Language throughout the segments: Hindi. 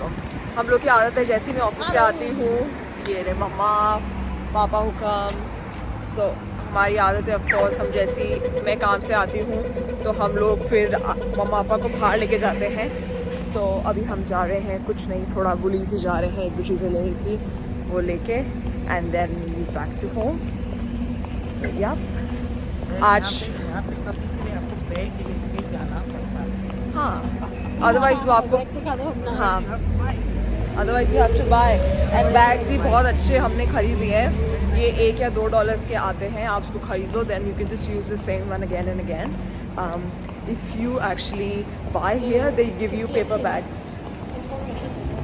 छोड़ो। हम लोग की आदत है जैसे मैं ऑफिस से आती हूँ, ये रे मम्मा पापा हुक्म। सो हमारी आदत है ऑफकोर्स, हम जैसी मैं काम से आती हूँ तो हम लोग फिर मम्मा पापा को बाहर लेके जाते हैं। तो अभी हम जा रहे हैं, कुछ नहीं थोड़ा बुलीज ही जा रहे हैं, एक दो चीज़ें लेनी थी वो लेके, and then back to home. So yeah आज यहाँ पे सब आपको बैग लेके जाना पड़ता है। हाँ, अदरवाइज वो आपको हाँ otherwise you have to buy. And bags भी बहुत अच्छे हमने खरीद लिए हैं, ये $1 या $2 के आते हैं, आप उसको खरीद लो, then you can just use the same one again and again. If you actually buy here they give you paper bags.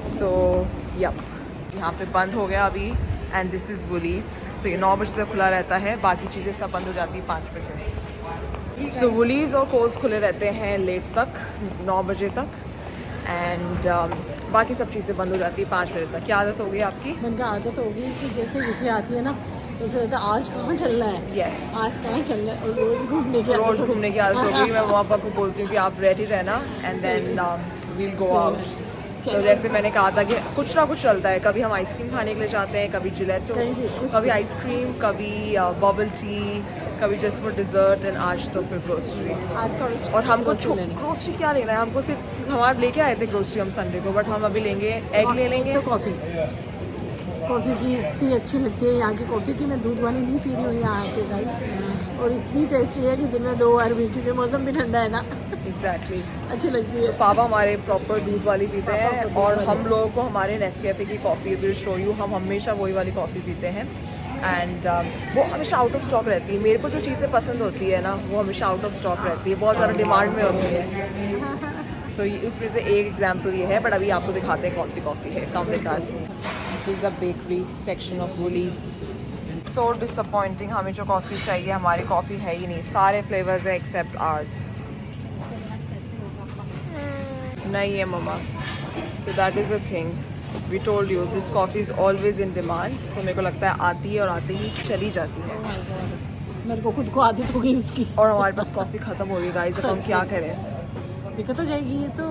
So yup, यहाँ पे बंद हो गया अभी, and this is Woolies. So ये 9 बजे तक खुला रहता है, बाकी चीज़ें सब बंद हो जाती है 5 बजे। सो वुलीज और कोल्स खुले रहते हैं लेट तक, 9 बजे तक, एंड बाकी सब चीज़ें बंद हो जाती है 5 बजे तक। क्या आदत हो गई आपकी? मन का आदत होगी कि जैसे विजय आती है ना तो उसे लगता है आज कहाँ चलना है, यस, आज कहाँ चलना है, और रोज घूमने की रोज घूमने की आदत हो गई। मैं वहाँ पर बोलती हूँ कि आप रेडी रहना, and then we'll go out. तो जैसे मैंने कहा था कि कुछ ना कुछ चलता है, कभी हम आइसक्रीम खाने के लिए जाते हैं, कभी जिलेटो, कभी आइसक्रीम, कभी बबल टी, कभी जस्ट फॉर डिज़र्ट, एंड आज तो फिर ग्रोसरी। और हमको ग्रोसरी क्या लेना है, हमको सिर्फ हमारे लेके आए थे ग्रोसरी हम संडे को, बट हम अभी लेंगे एग ले लेंगे। तो कॉफ़ी की इतनी अच्छी लगती है यहाँ की कॉफ़ी की, मैं दूध वाली नहीं पी रही हूँ यहाँ के गाइस, और इतनी टेस्टी है कि दिन में 2 बार भी, क्योंकि मौसम भी ठंडा है ना। एग्जैक्टली, अच्छी लगती है। पापा हमारे प्रॉपर दूध वाली पीते हैं, और हम लोगों को हमारे नेस्कैफे की कॉफ़ी विल शो यू, हम हमेशा वही वाली कॉफ़ी पीते हैं, एंड वो हमेशा आउट ऑफ स्टॉक रहती है। मेरे को जो चीज़ें पसंद होती है ना वो हमेशा आउट ऑफ स्टॉक रहती है, बहुत ज़्यादा डिमांड में होती है। सो उसमें से एक एग्जाम्पल ये है, बट अभी आपको दिखाते हैं कौन सी कॉफ़ी है। Come with us, this is the bakery section of Woolies. So disappointing, हमें जो कॉफ़ी चाहिए हमारी कॉफ़ी है ही नहीं, सारे फ्लेवर्स है एक्सेप्ट आर्स। नहीं है मम्मा, so that is a thing, we told you this coffee is always in demand. तो मेरे को लगता है आती है और आते ही चली जाती है। मेरे को खुद को आदत हो गई उसकी, और हमारे पास कॉफ़ी ख़त्म हो गई गाइस, अब हम क्या करें? दिक्कत हो जाएगी ये तो।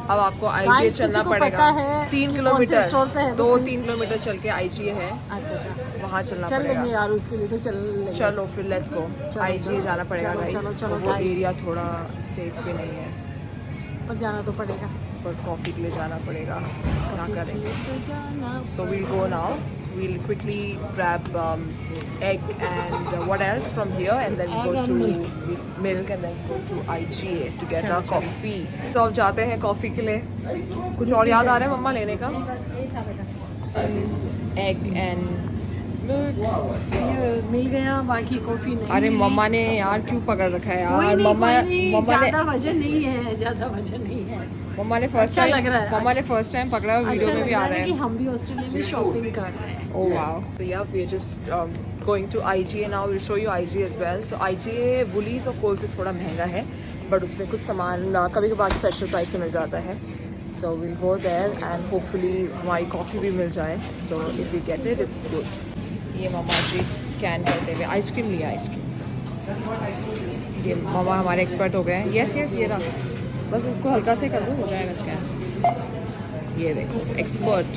अब आपको आईजीए चलना पड़ेगा, 3 किलोमीटर, 2-3 किलोमीटर चल के आईजीए है। अच्छा, वहाँ चलना चल पड़ेगा। लेंगे यार, उसके लिए तो चल लेंगे। चलो फिर लेट्स गो, आईजीए जाना पड़ेगा गाइस। चलो वो एरिया थोड़ा सेफ भी नहीं है, पर जाना तो पड़ेगा, पर कॉफ़ी के लिए जाना पड़ेगा, क्या करें। तो जाना। So we'll go now. We'll quickly grab egg and what else from here, and then we Egg go and to milk, and then go to IGA to get our coffee. तो अब जाते हैं कॉफ़ी के लिए। कुछ और याद आ रहा है मम्मा लेने का? Egg and मिल गया, बाकी कॉफी नहीं। अरे मम्मा ने यार क्यों पकड़ रखा है यार? मम्मा ज्यादा वजन नहीं है, ज्यादा वजन नहीं है। मम्मा ने फर्स्ट टाइम पकड़ा है, वीडियो में भी आ रहा है कि हम भी ऑस्ट्रेलिया में शॉपिंग कर रहे हैं। Oh wow. So yeah, we're just going to IGA now. We'll show you IGA as well. So IGA Woolies और Coles से थोड़ा महंगा है, बट उसमें कुछ सामान कभी कभार स्पेशल प्राइस से मिल जाता है। So we'll go there and hopefully हमारी कॉफ़ी भी मिल जाए। So if we get it, it's good. ये मामा जी स्कैन करते हुए आइसक्रीम लिया, आइसक्रीम। ये मामा हमारे एक्सपर्ट हो गए हैं। यस ये रहा, बस उसको हल्का से कर दो, हो जाएगा स्कैन। ये देखो एक्सपर्ट।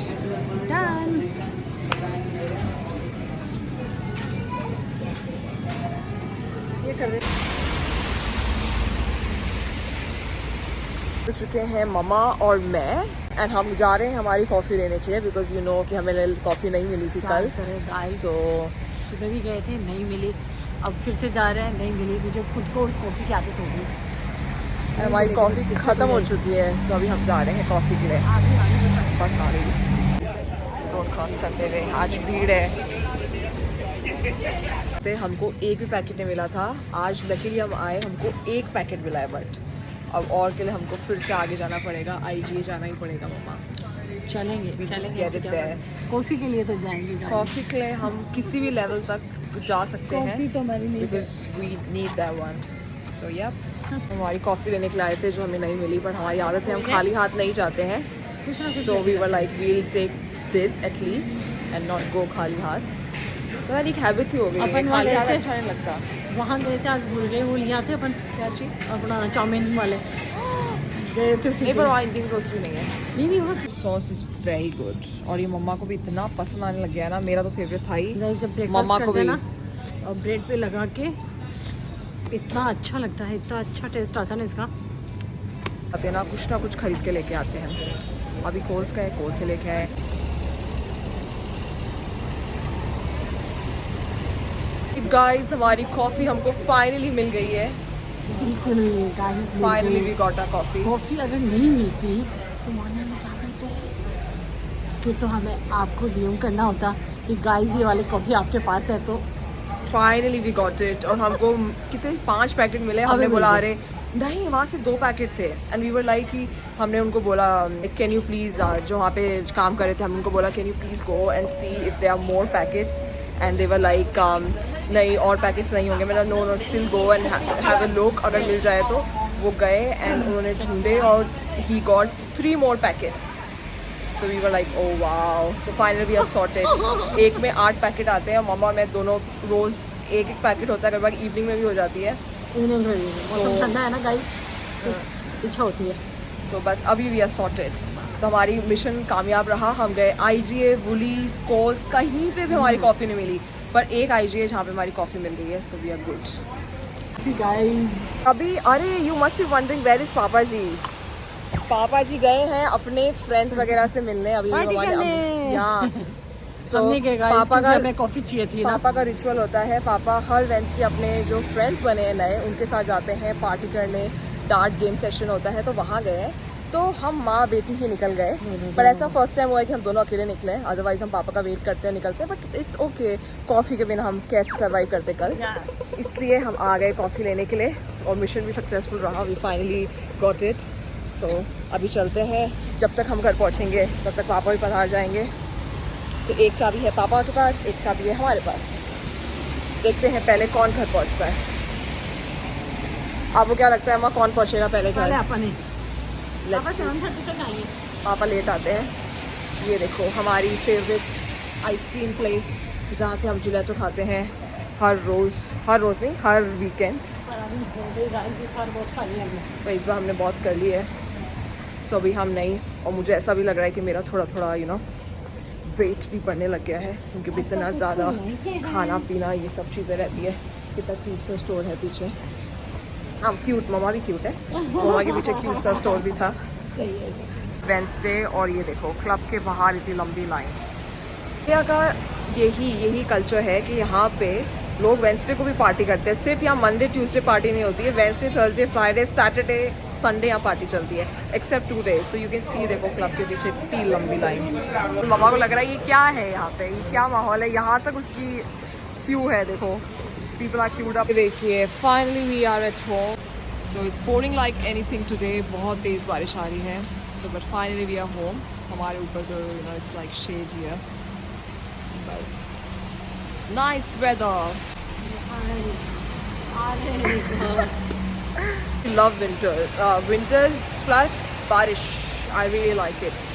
डन। ये कर दे। चुके हैं मम्मा और मैं, एंड हम जा रहे हैं हमारी कॉफ़ी लेने के लिए, बिकॉज यू नो कि हमें कॉफ़ी नहीं मिली थी कल। सो सुबह भी गए थे, नहीं मिली, अब फिर से जा रहे हैं, नहीं मिली। मुझे खुद को उस कॉफ़ी की आदत हो गई, हमारी कॉफ़ी ख़त्म हो चुकी है। सो अभी हम जा रहे हैं कॉफ़ी के लिए, बस आ रही रोड क्रॉस करते हुए। आज भीड़ है, तो हमको एक भी पैकेट नहीं मिला था। आज लकीली हम आए, हमको एक पैकेट मिला है, बट अब और के लिए हमको फिर से आगे जाना पड़ेगा, आईजीए जाना ही पड़ेगा मम्मा। चलेंगे। कॉफ़ी के लिए तो जाएंगे, कॉफ़ी के लिए हम किसी भी लेवल तक जा सकते हैं, तो because we need that one. So yeah हमारी कॉफ़ी लेने के लिए आए थे जो हमें नहीं मिली, बट हमारी आदत है हम खाली हाथ नहीं जाते हैं। So we were like we'll take this at least and not go खाली हाथ। तो एक हैबिट ही हो गई है, खाली हाथ अच्छा नहीं लगता। वहाँ गए थे, आज भूल गए, वो लिया थे अपन क्या चीज़, अपना चाउमीन वाले। गए थे नहीं पर वहाँ इंडियन ग्रोसरी नहीं है. नहीं वो सॉस इज वेरी गुड और ये मम्मा को भी इतना पसंद आने लग गया है ना. मेरा तो फेवरेट था ही. जब ब्रेकफास्ट मम्मा को करते भी. ना और ब्रेड पे लगा के इतना अच्छा लगता है, इतना अच्छा टेस्ट आता है ना इसका. आते ना कुछ खरीद के लेके आते हैं. अभी कोल्स का है, कोल से लेके आए. गाइस हमारी कॉफ़ी हमको फाइनली मिल गई है. बिल्कुल guys, finally we got a coffee. Coffee अगर नहीं मिलती तो मॉर्निंग में क्या करते फिर तो हमें आपको डीएम करना होता कि गाइस ये वाली कॉफ़ी आपके पास है. तो फाइनली वी गॉट इट. और हमको कितने 5 पैकेट मिले. हमने हमें बोला मिल अरे नहीं वहाँ से 2 पैकेट थे. एंड वी वर लाइक कि हमने उनको बोला कैन यू प्लीज़, जो वहाँ पे काम कर रहे थे हम उनको बोला can you please go and see if they are more packets. And they were like नहीं और पैकेट्स नहीं होंगे. मैंने no still go and have a look, अगर मिल जाए तो. वो गए एंड उन्होंने ढूंढे और he got 3 more packets. So we were like oh wow. So finally we are sorted. एक में 8 पैकेट आते हैं. मम्मा मैं दोनों रोज़ एक पैकेट होता है. कभी बार इवनिंग में भी हो जाती है. इवनिंग में मौसम ठंडा है ना गाइस, इच्छा होती है. सो बस अभी वी आर सॉर्टेड. तो हमारी मिशन कामयाब रहा. हम गए IGA, वुलीज, कोल्स, कहीं पे भी हमारी कॉफ़ी नहीं मिली. पर एक IGA जहाँ पे हमारी कॉफ़ी मिल गई है. So we are good guys अभी. अरे you must be wondering where is papa ji. पापा जी गए हैं अपने फ्रेंड्स वगैरह से मिलने. अभी पार्टी करने. यहाँ हमने क्या गाइस, पापा का हमें कॉफ़ी चाहिए थी ना. पापा का रिचुअल होता है. पापा हर वेंसडे अपने जो फ्रेंड्स बने हैं नए उनके साथ जाते हैं पार्टी करने. डार्ट गेम सेशन होता है तो वहाँ गए. तो हम माँ बेटी ही निकल गए. पर ऐसा फर्स्ट टाइम हुआ है कि हम दोनों अकेले निकले. अदरवाइज हम पापा का वेट करते हैं निकलते हैं. But it's okay. कॉफ़ी के बिना हम कैसे सर्वाइव करते कल. इसलिए हम आ गए कॉफ़ी लेने के लिए. और मिशन भी सक्सेसफुल रहा. We finally got it. So अभी चलते हैं. जब तक हम घर पहुँचेंगे तब तक पापा भी पधार जाएंगे. सो एक चाबी है पापा के पास, एक चाबी है हमारे पास. देखते हैं पहले कौन घर पहुँचता है. आपको क्या लगता है अम्मा कौन पहुँचेगा पहले घर? अपने Let's see. 7:30 तक आइए. पापा लेट आते हैं. ये देखो हमारी फेवरेट आइसक्रीम प्लेस जहाँ से हम जिलेटो खाते हैं हर रोज़ नहीं हर वीकेंड. पर अभी हो गई गाइस, इस बार बहुत खाली है हमने. तो इस बार हमने बहुत कर ली है. सो अभी हम नहीं. और मुझे ऐसा भी लग रहा है कि मेरा थोड़ा थोड़ा वेट भी बढ़ने लग गया है क्योंकि इतना ज़्यादा खाना पीना ये सब चीज़ें रहती है. कितना क्यूट सा स्टोर है पीछे. हाँ क्यूट. मम्मा भी क्यूट है. मम्मा के पीछे क्यूट सा स्टोर भी था. सही है. वेंसडे. और ये देखो क्लब के बाहर इतनी लंबी लाइन. इंडिया का यही कल्चर है कि यहाँ पे लोग वेंसडे को भी पार्टी करते हैं. सिर्फ यहाँ मंडे ट्यूसडे पार्टी नहीं होती है. Wednesday Thursday Friday Saturday Sunday यहाँ पार्टी चलती है except 2 days. So you can see देखो क्लब के पीछे इतनी लंबी लाइन. मम्मा को लग रहा है ये क्या है यहाँ पे, ये क्या माहौल है. यहाँ तक उसकी क्यू है. देखो पीपल आर क्यूड अप. देखिए finally we are at home. So it's pouring like anything today. बहुत तेज़ बारिश आ रही है. So but finally we are home. हमारे ऊपर तो it's like shade here. Nice weather. Love winter. Winters plus barish. I really like it.